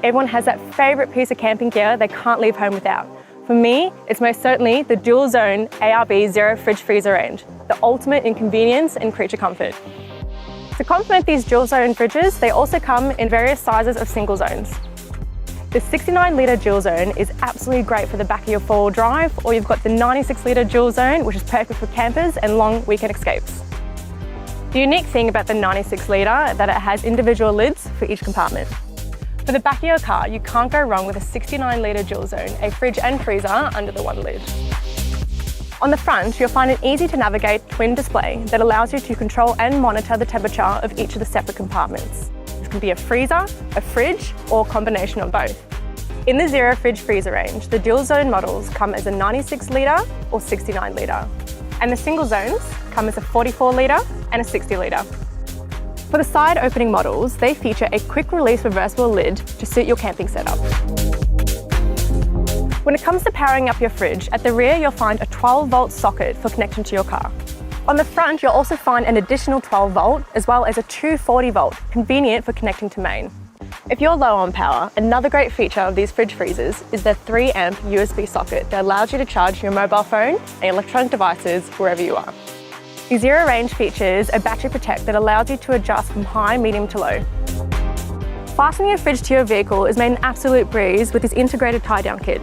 everyone has that favourite piece of camping gear they can't leave home without. For me, it's most certainly the dual zone ARB Zero Fridge Freezer range, the ultimate in convenience and creature comfort. To complement these dual zone fridges, they also come in various sizes of single zones. The 69-litre dual zone is absolutely great for the back of your four-wheel drive, or you've got the 96-litre dual zone, which is perfect for campers and long weekend escapes. The unique thing about the 96-litre is that it has individual lids for each compartment. For the back of your car, you can't go wrong with a 69-litre dual zone, a fridge and freezer under the one lid. On the front, you'll find an easy-to-navigate twin display that allows you to control and monitor the temperature of each of the separate compartments. This can be a freezer, a fridge, or a combination of both. In the Zero Fridge Freezer range, the dual zone models come as a 96-litre or 69-litre, and the single zones come as a 44-litre and a 60-litre. For the side opening models, they feature a quick release reversible lid to suit your camping setup. When it comes to powering up your fridge, at the rear you'll find a 12-volt socket for connection to your car. On the front, you'll also find an additional 12-volt as well as a 240-volt, convenient for connecting to main. If you're low on power, another great feature of these fridge freezers is their 3-amp USB socket that allows you to charge your mobile phone and electronic devices wherever you are. The Zero range features a battery protect that allows you to adjust from high, medium to low. Fastening your fridge to your vehicle is made an absolute breeze with this integrated tie-down kit.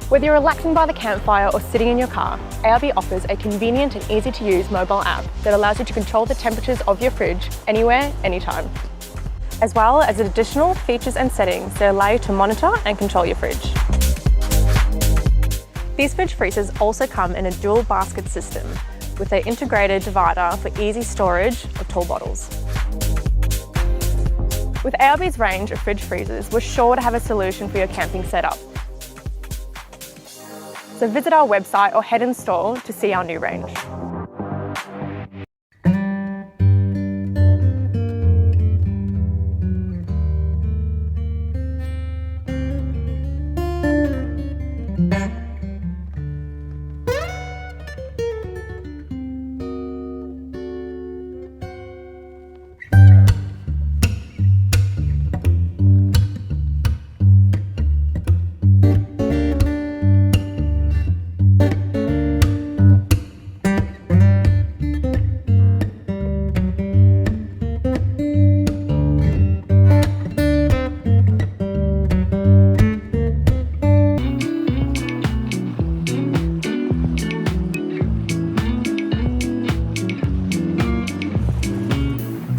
Whether you're relaxing by the campfire or sitting in your car, ARB offers a convenient and easy-to-use mobile app that allows you to control the temperatures of your fridge anywhere, anytime, as well as additional features and settings that allow you to monitor and control your fridge. These fridge freezers also come in a dual basket system with an integrated divider for easy storage of tall bottles. With ARB's range of fridge freezers, we're sure to have a solution for your camping setup. So visit our website or head in store to see our new range.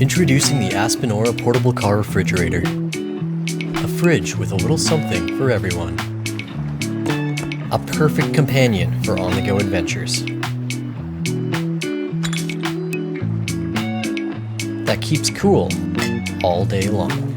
Introducing the Aspinora Portable Car Refrigerator. A fridge with a little something for everyone. A perfect companion for on-the-go adventures. That keeps cool all day long.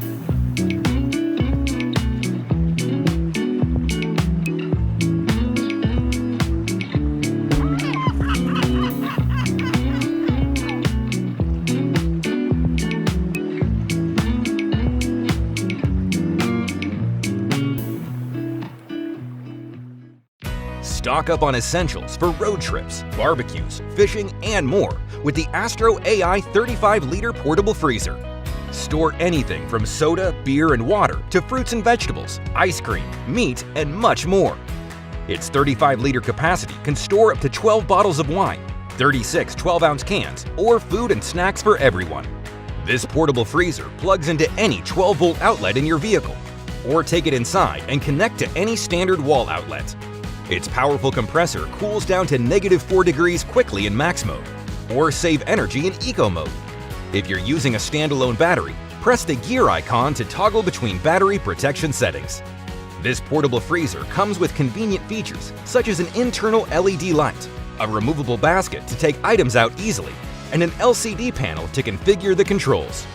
Stock up on essentials for road trips, barbecues, fishing, and more with the AstroAI 35-liter portable freezer. Store anything from soda, beer, and water to fruits and vegetables, ice cream, meat, and much more. Its 35-liter capacity can store up to 12 bottles of wine, 36 12-ounce cans, or food and snacks for everyone. This portable freezer plugs into any 12-volt outlet in your vehicle, or take it inside and connect to any standard wall outlet. Its powerful compressor cools down to -4 degrees quickly in max mode, or save energy in eco mode. If you're using a standalone battery, press the gear icon to toggle between battery protection settings. This portable freezer comes with convenient features such as an internal LED light, a removable basket to take items out easily, and an LCD panel to configure the controls.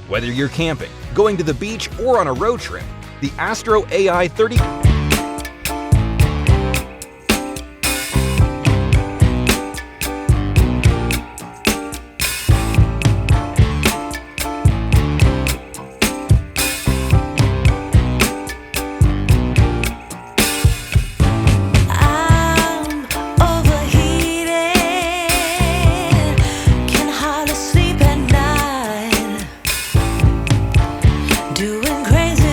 Whether you're camping, going to the beach, or on a road trip, the AstroAI 30... Doing crazy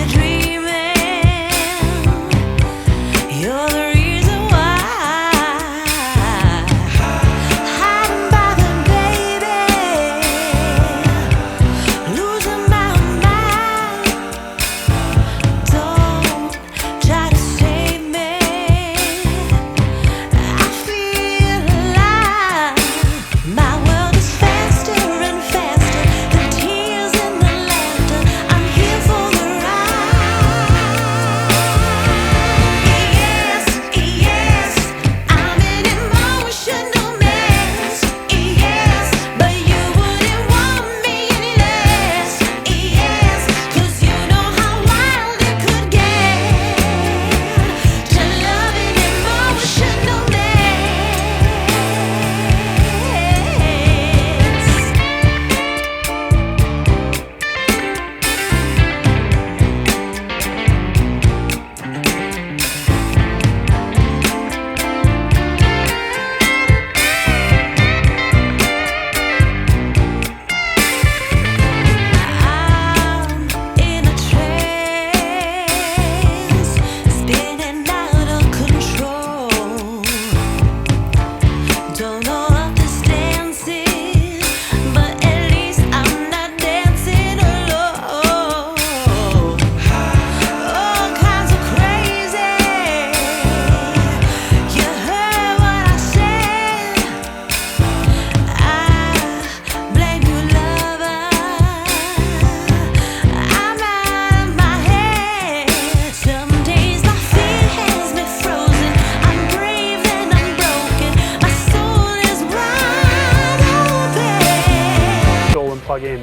plug in.